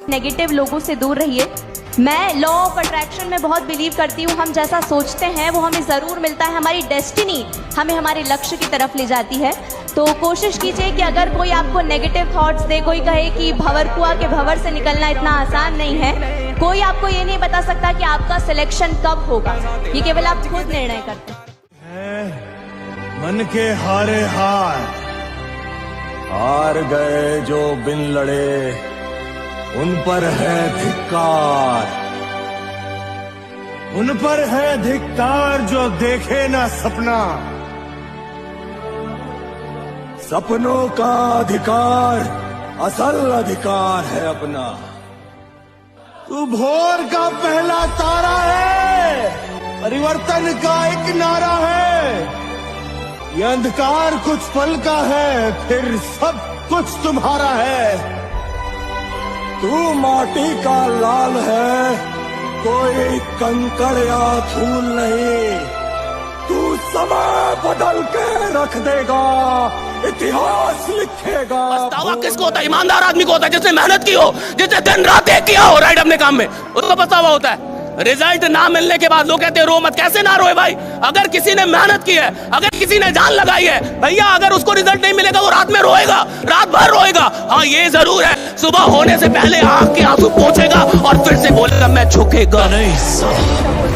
Negative लोगों से दूर रहिए। मैं लॉ ऑफ अट्रैक्शन में बहुत बिलीव करती हूँ। हम जैसा सोचते हैं वो हमें ज़रूर मिलता है। हमारी डेस्टिनी हमें हमारे लक्ष्य की तरफ ले जाती है। तो कोशिश कीजिए कि अगर कोई आपको नेगेटिव थॉट्स दे, कोई कहे कि भंवरकुआं के भंवर से निकलना इतना आसान नहीं है, कोई आपको ये नहीं बता सकता कि आपका सिलेक्शन कब होगा। ये केवल आप खुद निर्णय करते हैं। मन के हारे हार गए जो बिन लड़े, उन पर है धिक्कार। उन पर है धिक्कार जो देखे ना सपना। सपनों का अधिकार असल अधिकार है अपना। तू भोर का पहला तारा है, परिवर्तन का एक नारा है। ये अंधकार कुछ पल का है, फिर सब कुछ तुम्हारा है। तू माटी का लाल है, कोई कंकड़ या धूल नहीं। तू समय बदल के रख देगा, इतिहास लिखेगा। पछतावा किसको होता है? ईमानदार आदमी को होता है, जिसने मेहनत की हो, जिसने दिन रात एक किया हो राइट अपने काम में, उसको पछतावा होता है। रिजल्ट ना मिलने के बाद लोग कहते हैं रो मत। कैसे ना रोए भाई? अगर किसी ने मेहनत की है, अगर किसी ने जान लगाई है, भैया अगर उसको रिजल्ट नहीं मिलेगा वो रात में रोएगा, रात भर रोएगा। हाँ ये जरूर है, सुबह होने से पहले आंख के आंसू पोंछेगा और फिर से बोलेगा मैं झुकेगा नहीं।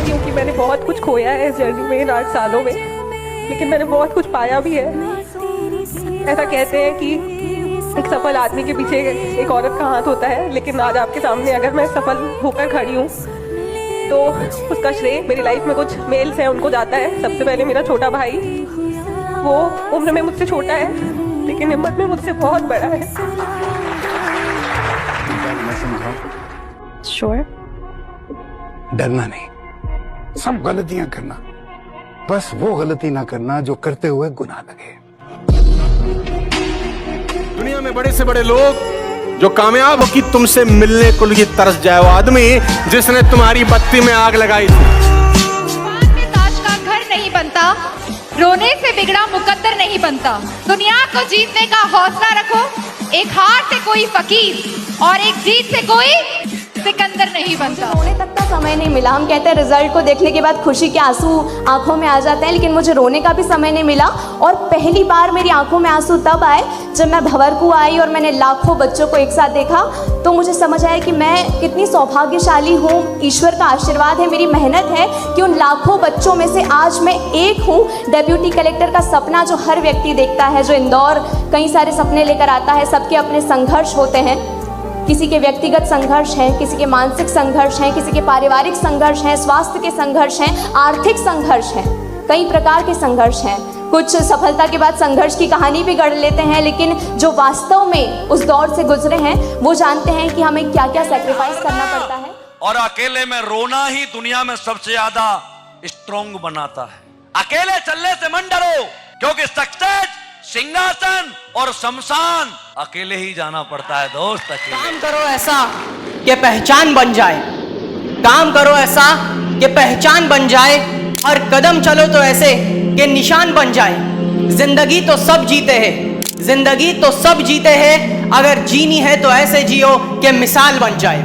क्योंकि मैंने बहुत कुछ खोया है इस जर्नी में इन 8 सालों में, लेकिन मैंने बहुत कुछ पाया भी है। ऐसा कहते हैं कि एक सफल आदमी के पीछे एक औरत का हाथ होता है, लेकिन आज आपके सामने अगर मैं सफल होकर खड़ी हूँ तो उसका श्रेय मेरी लाइफ में कुछ मेल्स हैं उनको जाता है। सबसे पहले मेरा छोटा भाई, वो उम्र में मुझसे छोटा है लेकिन हिम्मत में मुझसे बहुत बड़ा है। श्योर? डरना नहीं, सब गलतियां करना, बस वो गलती ना करना जो करते हुए गुनाह लगे। दुनिया में बड़े से बड़े लोग जो कामयाब हो कि तुमसे मिलने को लिए तरस जाए, वो आदमी जिसने तुम्हारी बत्ती में आग लगाई थी। ताज का घर नहीं बनता, रोने से बिगड़ा मुकद्दर नहीं बनता। दुनिया को जीतने का हौसला रखो। एक हार से कोई फकीर और एक जीत से कोई सिकंदर नहीं बनता। रोने तक का समय नहीं मिला। हम कहते हैं रिजल्ट को देखने के बाद खुशी के आंसू आंखों में आ जाते हैं, लेकिन मुझे रोने का भी समय नहीं मिला। और पहली बार मेरी आंखों में आंसू तब आए जब मैं भंवरकुआं आई और मैंने लाखों बच्चों को एक साथ देखा, तो मुझे समझ आया कि मैं कितनी सौभाग्यशाली हूँ। ईश्वर का आशीर्वाद है, मेरी मेहनत है कि उन लाखों बच्चों में से आज मैं एक हूँ। डेप्यूटी कलेक्टर का सपना जो हर व्यक्ति देखता है, जो इंदौर कई सारे सपने लेकर आता है, सबके अपने संघर्ष होते हैं। किसी के व्यक्तिगत संघर्ष हैं, किसी के मानसिक संघर्ष हैं, किसी के पारिवारिक संघर्ष हैं, स्वास्थ्य के संघर्ष हैं, आर्थिक संघर्ष हैं, कई प्रकार के संघर्ष हैं। कुछ सफलता के बाद संघर्ष की कहानी भी गढ़ लेते हैं, लेकिन जो वास्तव में उस दौर से गुजरे हैं वो जानते हैं कि हमें क्या क्या सैक्रिफाइस करना पड़ता है। और अकेले में रोना ही दुनिया में सबसे ज्यादा स्ट्रॉन्ग बनाता है। अकेले चलने से मन डरो, क्योंकि सक्सेस, सिंहासन और शमशान अकेले ही जाना पड़ता है दोस्त। काम करो ऐसा कि पहचान बन जाए, काम करो ऐसा कि पहचान बन जाए, और कदम चलो तो ऐसे कि निशान बन जाए। जिंदगी तो सब जीते हैं, जिंदगी तो सब जीते हैं, अगर जीनी है तो ऐसे जियो कि मिसाल बन जाए।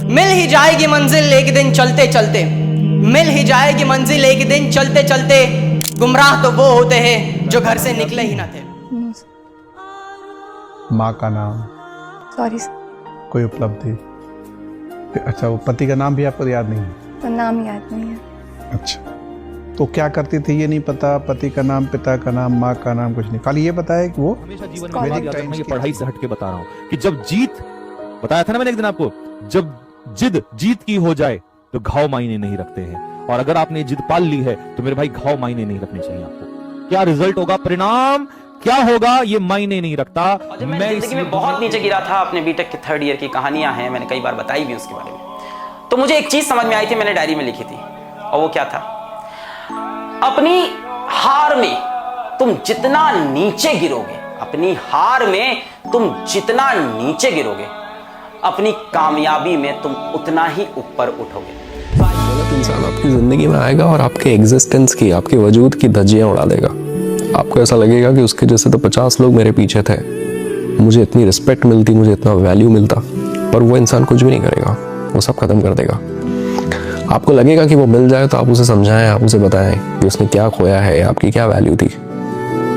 मिल ही जाएगी मंजिल एक दिन चलते चलते, मिल ही जाएगी मंजिल एक दिन चलते चलते। गुमराह तो वो होते हैं जो घर से निकले ही ना थे। माँ का नाम? सॉरी, कोई उपलब्धि? अच्छा, वो पति का नाम भी आपको याद नहीं है? तो नाम याद नहीं है। अच्छा, तो क्या करती थी ये नहीं पता? पति का नाम, पिता का नाम, माँ का नाम कुछ नहीं, खाली ये बताया कि वो हमेशा जीवन में मैं ये पढ़ाई से हट के बता रहा हूँ कि जब जीत, बताया था ना मैंने एक दिन आपको, जब जिद जीत की हो जाए तो घाव मायने नहीं रखते हैं। और अगर आपने जिद पाल ली है तो मेरे भाई घाव मायने नहीं रखने चाहिए आपको। क्या रिजल्ट होगा, परिणाम क्या होगा, ये मायने नहीं रखता। मैं जिंदगी में बहुत नीचे गिरा था। अपने बीटेक के 3rd ईयर की कहानियां हैं, मैंने कई बार बताई भी उसके बारे में। तो मुझे एक चीज समझ में आई थी, मैंने डायरी में लिखी थी, और वो क्या था? अपनी हार में तुम जितना नीचे गिरोगे, अपनी हार में तुम जितना नीचे गिरोगे, अपनी कामयाबी में तुम उतना ही ऊपर उठोगे। गलत इंसान आपकी जिंदगी में आएगा और आपके एग्जिस्टेंस की, आपके वजूद की धज्जियां उड़ा देगा। आपको ऐसा लगेगा कि उसके जैसे तो 50 लोग मेरे पीछे थे, मुझे इतनी रिस्पेक्ट मिलती, मुझे इतना वैल्यू मिलता। पर वो इंसान कुछ भी नहीं करेगा, वो सब खत्म कर देगा। आपको लगेगा कि वो मिल जाए तो आप उसे समझाएं, आप उसे बताएं कि उसने क्या खोया है, आपकी क्या वैल्यू थी,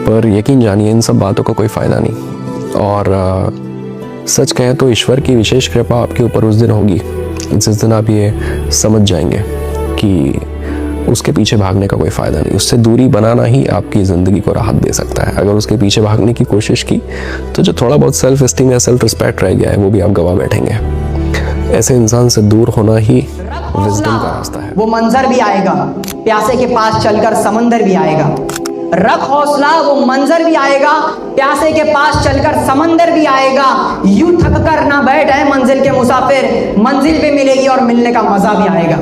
पर यकीन जानिए इन सब बातों का कोई फ़ायदा नहीं। और सच कहें तो ईश्वर की विशेष कृपा आपके ऊपर उस दिन होगी जिस दिन आप ये समझ जाएंगे कि उसके पीछे भागने का कोई फ़ायदा नहीं। उससे दूरी बनाना ही आपकी ज़िंदगी को राहत दे सकता है। अगर उसके पीछे भागने की कोशिश की तो जो थोड़ा बहुत सेल्फ एस्टीम या सेल्फ रिस्पेक्ट रह गया है वो भी आप गवा बैठेंगे। ऐसे इंसान से दूर होना ही विजडम का रास्ता है। वो मंजर भी आएगा, प्यासे के पास चलकर समंदर भी आएगा। रख हौसला, वो मंजर भी आएगा, प्यासे के पास चलकर समंदर भी आएगा। यूं थक कर ना बैठ है मंजिल के मुसाफिर, मंजिल भी मिलेगी और मिलने का मजा भी आएगा।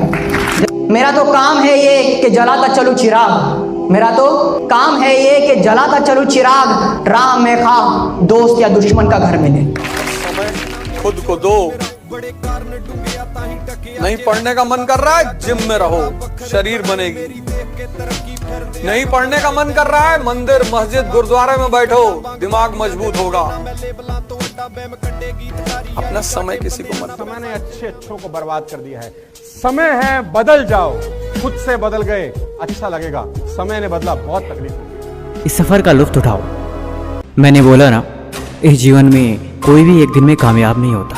मेरा तो काम है ये कि जलाता चलूं चिराग, मेरा तो काम है ये कि जलाता चलूं चिराग, राह में खा दोस्त या दुश्मन का घर मिले। खुद को दो, नहीं पढ़ने का मन कर रहा है जिम में रहो, शरीर बनेगी। नहीं पढ़ने का मन कर रहा है मंदिर मस्जिद गुरुद्वारे में बैठो, दिमाग मजबूत होगा। अपना समय किसी को मत दो। समय ने अच्छों को बर्बाद कर दिया है। समय है बदल जाओ, खुद से बदल गए अच्छा लगेगा, समय ने बदला बहुत तकलीफ होगी। इस सफर का लुत्फ उठाओ। मैंने बोला ना, इस जीवन में कोई भी एक दिन में कामयाब नहीं होता,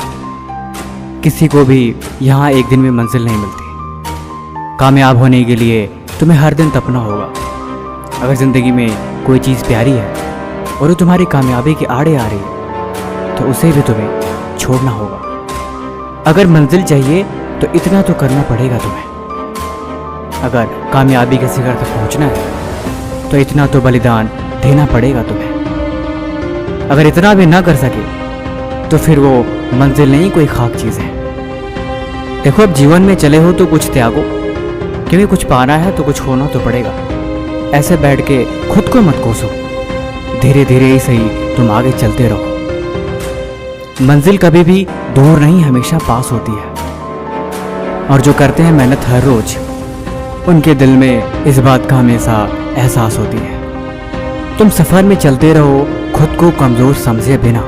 किसी को भी यहाँ एक दिन में मंजिल नहीं मिलती। कामयाब होने के लिए तुम्हें हर दिन तपना होगा। अगर ज़िंदगी में कोई चीज़ प्यारी है और वो तुम्हारी कामयाबी के आड़े आ रही है तो उसे भी तुम्हें छोड़ना होगा। अगर मंजिल चाहिए तो इतना तो करना पड़ेगा तुम्हें। अगर कामयाबी के शिखर तक पहुँचना है तो इतना तो बलिदान देना पड़ेगा तुम्हें। अगर इतना भी ना कर सके तो फिर वो मंजिल नहीं, कोई खाक चीज़ है। देखो, अब जीवन में चले हो तो कुछ त्यागो, क्योंकि कुछ पाना है तो कुछ खोना तो पड़ेगा। ऐसे बैठ के खुद को मत कोसो, धीरे धीरे ही सही तुम आगे चलते रहो। मंजिल कभी भी दूर नहीं, हमेशा पास होती है। और जो करते हैं मेहनत हर रोज, उनके दिल में इस बात का हमेशा एहसास होती है। तुम सफ़र में चलते रहो, खुद को कमज़ोर समझे बिना।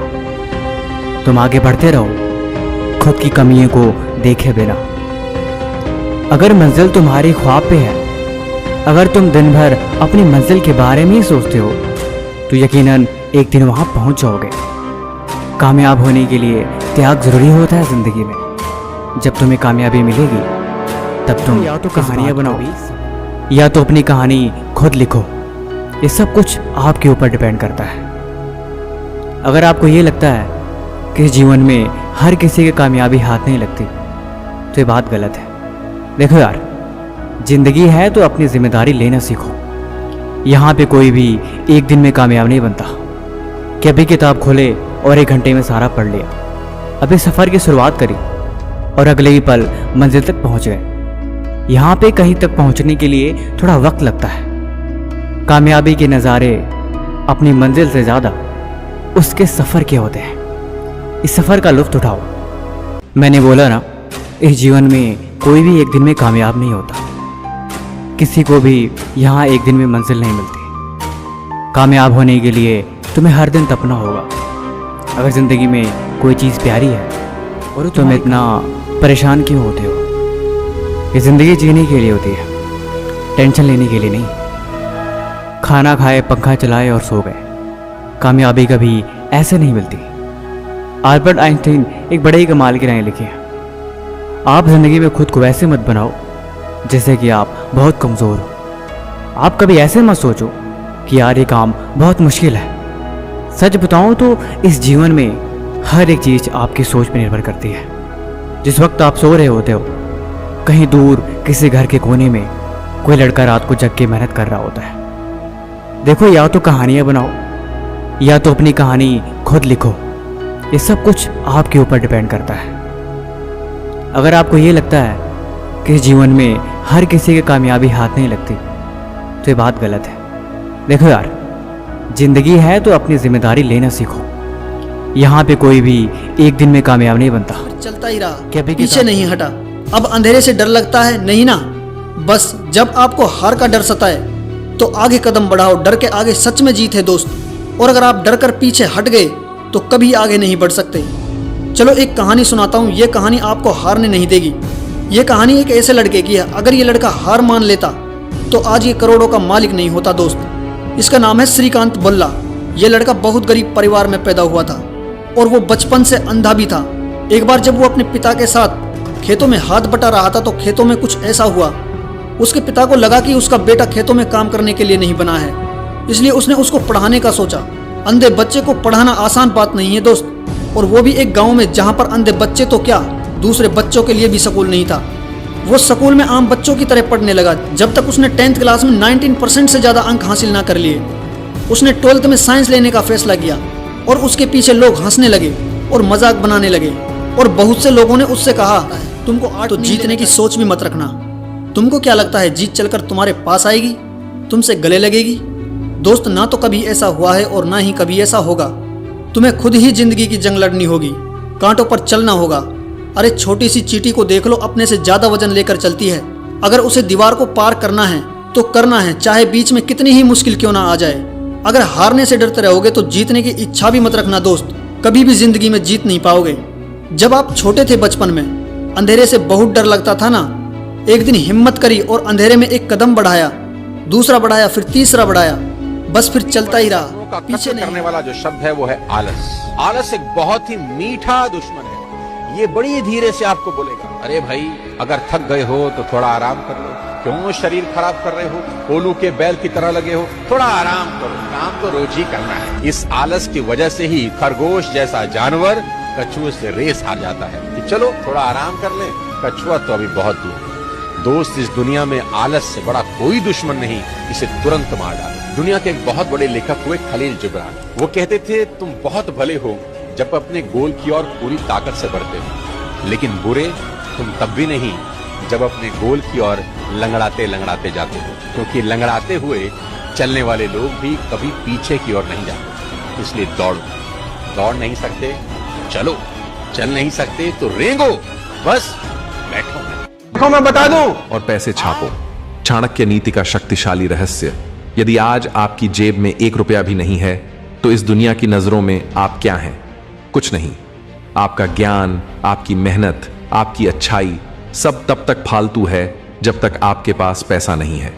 तुम आगे बढ़ते रहो, खुद की कमियों को देखे बिना। अगर मंजिल तुम्हारी ख्वाब पे है, अगर तुम दिन भर अपनी मंजिल के बारे में ही सोचते हो तो यकीनन एक दिन वहाँ पहुँच जाओगे। कामयाब होने के लिए त्याग ज़रूरी होता है ज़िंदगी में। जब तुम्हें कामयाबी मिलेगी तब तुम या तो कहानियाँ बनाओ या तो अपनी कहानी खुद लिखो। ये सब कुछ आपके ऊपर डिपेंड करता है। अगर आपको ये लगता है कि जीवन में हर किसी की कामयाबी हाथ नहीं लगती तो ये बात गलत है। देखो यार, जिंदगी है तो अपनी जिम्मेदारी लेना सीखो। यहाँ पे कोई भी एक दिन में कामयाब नहीं बनता कि अभी किताब खोले और 1 घंटे में सारा पढ़ लिया। अभी सफ़र की शुरुआत करी और अगले ही पल मंजिल तक पहुँच गए। यहाँ पे कहीं तक पहुँचने के लिए थोड़ा वक्त लगता है। कामयाबी के नज़ारे अपनी मंजिल से ज़्यादा उसके सफ़र के होते हैं। इस सफ़र का लुत्फ उठाओ। मैंने बोला ना, इस जीवन में कोई भी एक दिन में कामयाब नहीं होता, किसी को भी यहाँ एक दिन में मंजिल नहीं मिलती। कामयाब होने के लिए तुम्हें हर दिन तपना होगा। अगर ज़िंदगी में कोई चीज़ प्यारी है और तुम इतना परेशान क्यों होते हो? ये ज़िंदगी जीने के लिए होती है, टेंशन लेने के लिए नहीं। खाना खाए, पंखा चलाए और सो गए। कामयाबी कभी ऐसे नहीं मिलती। अल्बर्ट आइंस्टीन एक बड़े ही कमाल की राय लिखी है, आप ज़िंदगी में खुद को वैसे मत बनाओ जैसे कि आप बहुत कमज़ोर हो। आप कभी ऐसे मत सोचो कि यार ये काम बहुत मुश्किल है। सच बताऊं तो इस जीवन में हर एक चीज़ आपकी सोच पर निर्भर करती है। जिस वक्त आप सो रहे होते हो, कहीं दूर किसी घर के कोने में कोई लड़का रात को जग के मेहनत कर रहा होता है। देखो, या तो कहानियाँ बनाओ या तो अपनी कहानी खुद लिखो। ये सब कुछ आपके ऊपर डिपेंड करता है। अगर आपको ये लगता है कि जीवन में हर किसी की कामयाबी हाथ नहीं लगती तो ये बात गलत है। देखो यार, जिंदगी है तो अपनी जिम्मेदारी लेना सीखो। यहाँ पे कोई भी एक दिन में कामयाब नहीं बनता। चलता ही रहा, पीछे नहीं हटा। अब अंधेरे से डर लगता है नहीं ना, बस जब आपको हार का डर सताए तो आगे कदम बढ़ाओ। डर के आगे सच में जीत है दोस्त, और अगर आप डर कर पीछे हट गए तो कभी आगे नहीं बढ़ सकते। चलो एक कहानी सुनाता हूँ, ये कहानी आपको हारने नहीं देगी। ये कहानी एक ऐसे लड़के की है, अगर ये लड़का हार मान लेता तो आज ये करोड़ों का मालिक नहीं होता दोस्त। इसका नाम है श्रीकांत बल्ला। ये लड़का बहुत गरीब परिवार में पैदा हुआ था और वो बचपन से अंधा भी था। एक बार जब वो अपने पिता के साथ खेतों में हाथ बटा रहा था तो खेतों में कुछ ऐसा हुआ, उसके पिता को लगा कि उसका बेटा खेतों में काम करने के लिए नहीं बना है, इसलिए उसने उसको पढ़ाने का सोचा। अंधे बच्चे को पढ़ाना आसान बात नहीं है दोस्त, और वो भी एक गांव में जहां पर अंधे बच्चे तो क्या, दूसरे बच्चों के लिए भी स्कूल नहीं था। वो स्कूल में आम बच्चों की तरह पढ़ने लगा, जब तक उसने 10th क्लास में 19% से ज़्यादा अंक हासिल ना कर लिए। उसने 12th में साइंस लेने का फैसला किया और उसके पीछे लोग हंसने लगे और मजाक बनाने लगे, और बहुत से लोगों ने उससे कहा तुमको आर्ट तो जीतने की सोच भी मत रखना। तुमको क्या लगता है जीत चलकर तुम्हारे पास आएगी, तुमसे गले लगेगी? दोस्त, ना तो कभी ऐसा हुआ है और ना ही कभी ऐसा होगा। तुम्हें खुद ही जिंदगी की जंग लड़नी होगी, कांटों पर चलना होगा। अरे छोटी सी चींटी को देख लो, अपने से ज्यादा वजन लेकर चलती है। अगर उसे दीवार को पार करना है तो करना है, चाहे बीच में कितनी ही मुश्किल क्यों ना आ जाए। अगर हारने से डरते रहोगे तो जीतने की इच्छा भी मत रखना दोस्त, कभी भी जिंदगी में जीत नहीं पाओगे। जब आप छोटे थे बचपन में, अंधेरे से बहुत डर लगता था ना। एक दिन हिम्मत करी और अंधेरे में एक कदम बढ़ाया, दूसरा बढ़ाया, फिर तीसरा बढ़ाया, बस फिर चलता ही रहा, पीछे करने वाला जो शब्द है वो है आलस। आलस एक बहुत ही मीठा दुश्मन है। ये बड़ी धीरे से आपको बोलेगा, अरे भाई अगर थक गए हो तो थोड़ा आराम कर लो, क्यों शरीर खराब कर रहे हो, कोलू के बैल की तरह लगे हो, थोड़ा आराम करो, काम तो रोज ही करना है। इस आलस की वजह से ही खरगोश जैसा जानवर कछुए से रेस हार जाता है कि चलो थोड़ा आराम कर ले, कछुआ तो अभी बहुत दूर है। दोस्त, इस दुनिया में आलस से बड़ा कोई दुश्मन नहीं, इसे तुरंत मार डालो। दुनिया के एक बहुत बड़े लेखक हुए खलील जिब्रान, वो कहते थे तुम बहुत भले हो जब अपने गोल की ओर पूरी ताकत से बढ़ते हो, लेकिन बुरे तुम तब भी नहीं जब अपने गोल की ओर लंगड़ाते लंगड़ाते जाते हो, क्योंकि लंगड़ाते हुए चलने वाले लोग भी कभी पीछे की ओर नहीं जाते। इसलिए दौड़ो, दौड़ नहीं सकते चलो, चल नहीं सकते तो रेंगो, बस बैठो मैं बता दूं। और पैसे छापो। चाणक्य नीति का शक्तिशाली रहस्य। यदि आज आपकी जेब में 1 रुपया भी नहीं है तो इस दुनिया की नजरों में आप क्या हैं? कुछ नहीं। आपका ज्ञान, आपकी मेहनत, आपकी अच्छाई सब तब तक फालतू है जब तक आपके पास पैसा नहीं है।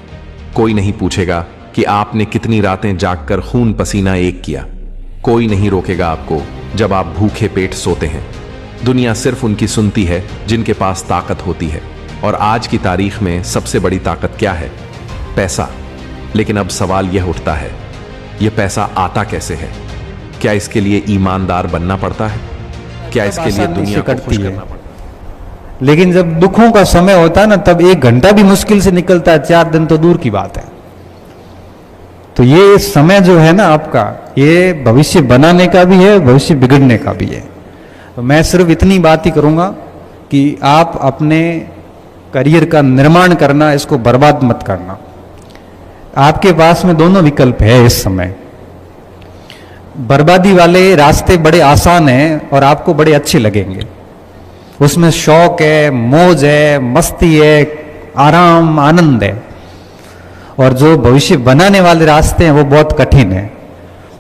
कोई नहीं पूछेगा कि आपने कितनी रातें जागकर खून पसीना एक किया। कोई नहीं रोकेगा आपको जब आप भूखे पेट सोते हैं। दुनिया सिर्फ उनकी सुनती है जिनके पास ताकत होती है। और आज की तारीख में सबसे बड़ी ताकत क्या है? पैसा। लेकिन अब सवाल यह उठता है, यह पैसा आता कैसे है? क्या इसके लिए ईमानदार बनना पड़ता है? क्या इसके लिए दुनिया को खुश करना पड़ता है? लेकिन जब दुखों का समय होता है ना, तब 1 घंटा भी मुश्किल से निकलता है, 4 दिन तो दूर की बात है। तो ये समय जो है ना आपका, ये भविष्य बनाने का भी है, भविष्य बिगड़ने का भी है। तो मैं सिर्फ इतनी बात ही करूंगा कि आप अपने करियर का निर्माण करना, इसको बर्बाद मत करना। आपके पास में दोनों विकल्प है इस समय। बर्बादी वाले रास्ते बड़े आसान हैं और आपको बड़े अच्छे लगेंगे। उसमें शौक है, मौज है, मस्ती है, आराम, आनंद है। और जो भविष्य बनाने वाले रास्ते हैं वो बहुत कठिन है।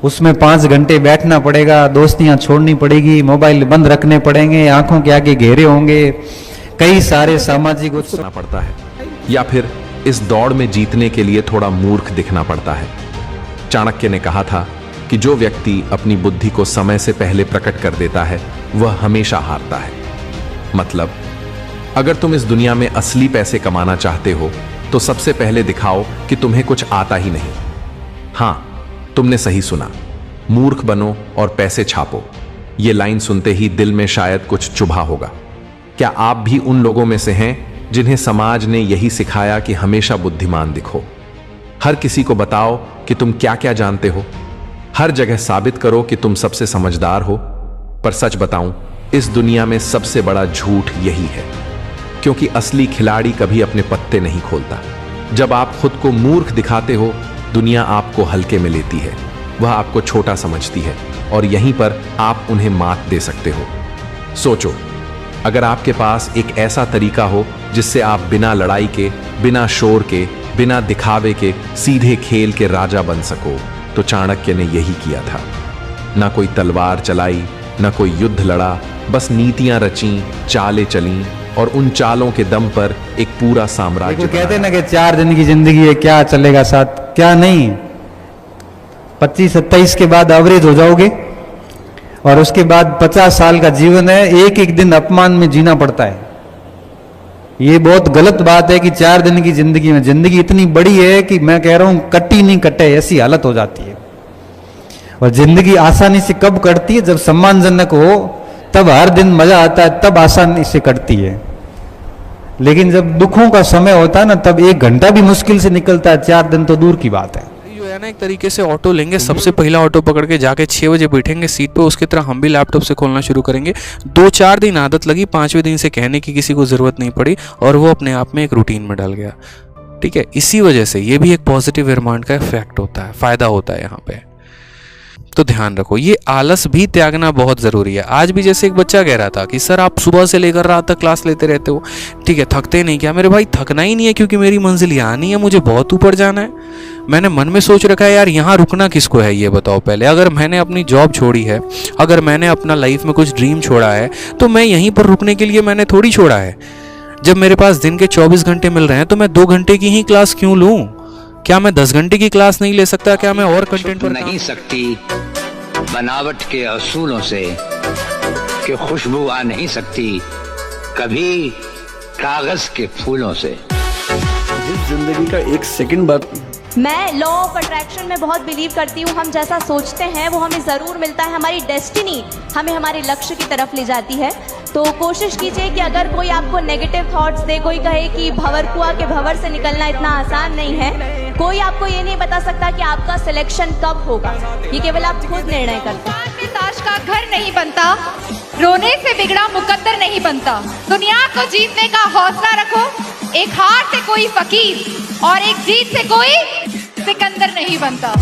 उसमें 5 घंटे बैठना पड़ेगा, दोस्तियां छोड़नी पड़ेगी, मोबाइल बंद रखने पड़ेंगे, आंखों के आगे घेरे होंगे, कई सारे सामाजिक उत्सव पड़ता है, या फिर इस दौड़ में जीतने के लिए थोड़ा मूर्ख दिखना पड़ता है। चाणक्य ने कहा था कि जो व्यक्ति अपनी बुद्धि को समय से पहले प्रकट कर देता है वह हमेशा हारता है। मतलब, अगर तुम इस दुनिया में असली पैसे कमाना चाहते हो तो सबसे पहले दिखाओ कि तुम्हें कुछ आता ही नहीं। हां, तुमने सही सुना, मूर्ख बनो और पैसे छापो। ये लाइन सुनते ही दिल में शायद कुछ चुभा होगा। क्या आप भी उन लोगों में से हैं जिन्हें समाज ने यही सिखाया कि हमेशा बुद्धिमान दिखो, हर किसी को बताओ कि तुम क्या क्या जानते हो, हर जगह साबित करो कि तुम सबसे समझदार हो? पर सच बताऊं, इस दुनिया में सबसे बड़ा झूठ यही है, क्योंकि असली खिलाड़ी कभी अपने पत्ते नहीं खोलता। जब आप खुद को मूर्ख दिखाते हो, दुनिया आपको हल्के में लेती है, वह आपको छोटा समझती है और यहीं पर आप उन्हें मात दे सकते हो। सोचो, अगर आपके पास एक ऐसा तरीका हो जिससे आप बिना लड़ाई के, बिना शोर के, बिना दिखावे के सीधे खेल के राजा बन सको, तो चाणक्य ने यही किया था। ना कोई तलवार चलाई, न कोई युद्ध लड़ा, बस नीतियां रची, चालें चली और उन चालों के दम पर एक पूरा साम्राज्य कहते हैं ना कि 4 दिन की जिंदगी है, क्या चलेगा साथ, क्या नहीं। 25-27 के बाद एवरेज हो जाओगे और उसके बाद 50 साल का जीवन है, एक एक दिन अपमान में जीना पड़ता है। ये बहुत गलत बात है कि 4 दिन की जिंदगी में, जिंदगी इतनी बड़ी है कि मैं कह रहा हूं कटी नहीं कटे ऐसी हालत हो जाती है। और जिंदगी आसानी से कब कटती है? जब सम्मानजनक हो, तब हर दिन मजा आता है, तब आसानी से कटती है। लेकिन जब दुखों का समय होता है ना, तब 1 घंटा भी मुश्किल से निकलता है, 4 दिन तो दूर की बात है। जो है ना, एक तरीके से ऑटो लेंगे, सबसे पहला ऑटो पकड़ के जाके 6 बजे बैठेंगे सीट पे, उसकी तरह हम भी लैपटॉप से खोलना शुरू करेंगे। 2-4 दिन आदत लगी, 5वें दिन से कहने की किसी को ज़रूरत नहीं पड़ी और वो अपने आप में एक रूटीन में डल गया। ठीक है, इसी वजह से ये भी एक पॉजिटिव एनवायरनमेंट का इफेक्ट होता है, फ़ायदा होता है यहाँ पे। तो ध्यान रखो, ये आलस भी त्यागना बहुत ज़रूरी है। आज भी जैसे एक बच्चा कह रहा था कि सर आप सुबह से लेकर रात तक क्लास लेते रहते हो, ठीक है, थकते नहीं क्या? मेरे भाई थकना ही नहीं है, क्योंकि मेरी मंजिल यहाँ नहीं है, मुझे बहुत ऊपर जाना है। मैंने मन में सोच रखा है यार यहाँ रुकना किसको है, ये बताओ पहले। अगर मैंने अपनी जॉब छोड़ी है, अगर मैंने अपना लाइफ में कुछ ड्रीम छोड़ा है, तो मैं यहीं पर रुकने के लिए मैंने थोड़ी छोड़ा है। जब मेरे पास दिन के 24 घंटे मिल रहे हैं तो मैं 2 घंटे की ही क्लास क्यों लूँ? क्या मैं 10 घंटे की क्लास नहीं ले सकता? क्या मैं और कंटेंट पर नहीं सकती बनावट के असूलों से, कि खुशबू आ नहीं सकती कभी कागज के फूलों से। जिस जिंदगी का 1 सेकंड बाद मैं लॉ ऑफ अट्रैक्शन में बहुत बिलीव करती हूँ। हम जैसा सोचते हैं वो हमें ज़रूर मिलता है। हमारी डेस्टिनी हमें हमारे लक्ष्य की तरफ ले जाती है। तो कोशिश कीजिए कि अगर कोई आपको नेगेटिव थॉट्स दे, कोई कहे कि भंवरकुआं के भंवर से निकलना इतना आसान नहीं है, कोई आपको ये नहीं बता सकता कि आपका सिलेक्शन कब होगा, ये केवल आप खुद निर्णय करते हैं। ताश का घर नहीं बनता, रोने से बिगड़ा मुकद्दर नहीं बनता। दुनिया को जीतने का हौसला रखो, एक हार से कोई फकीर और एक जीत से कोई सिकंदर नहीं बनता।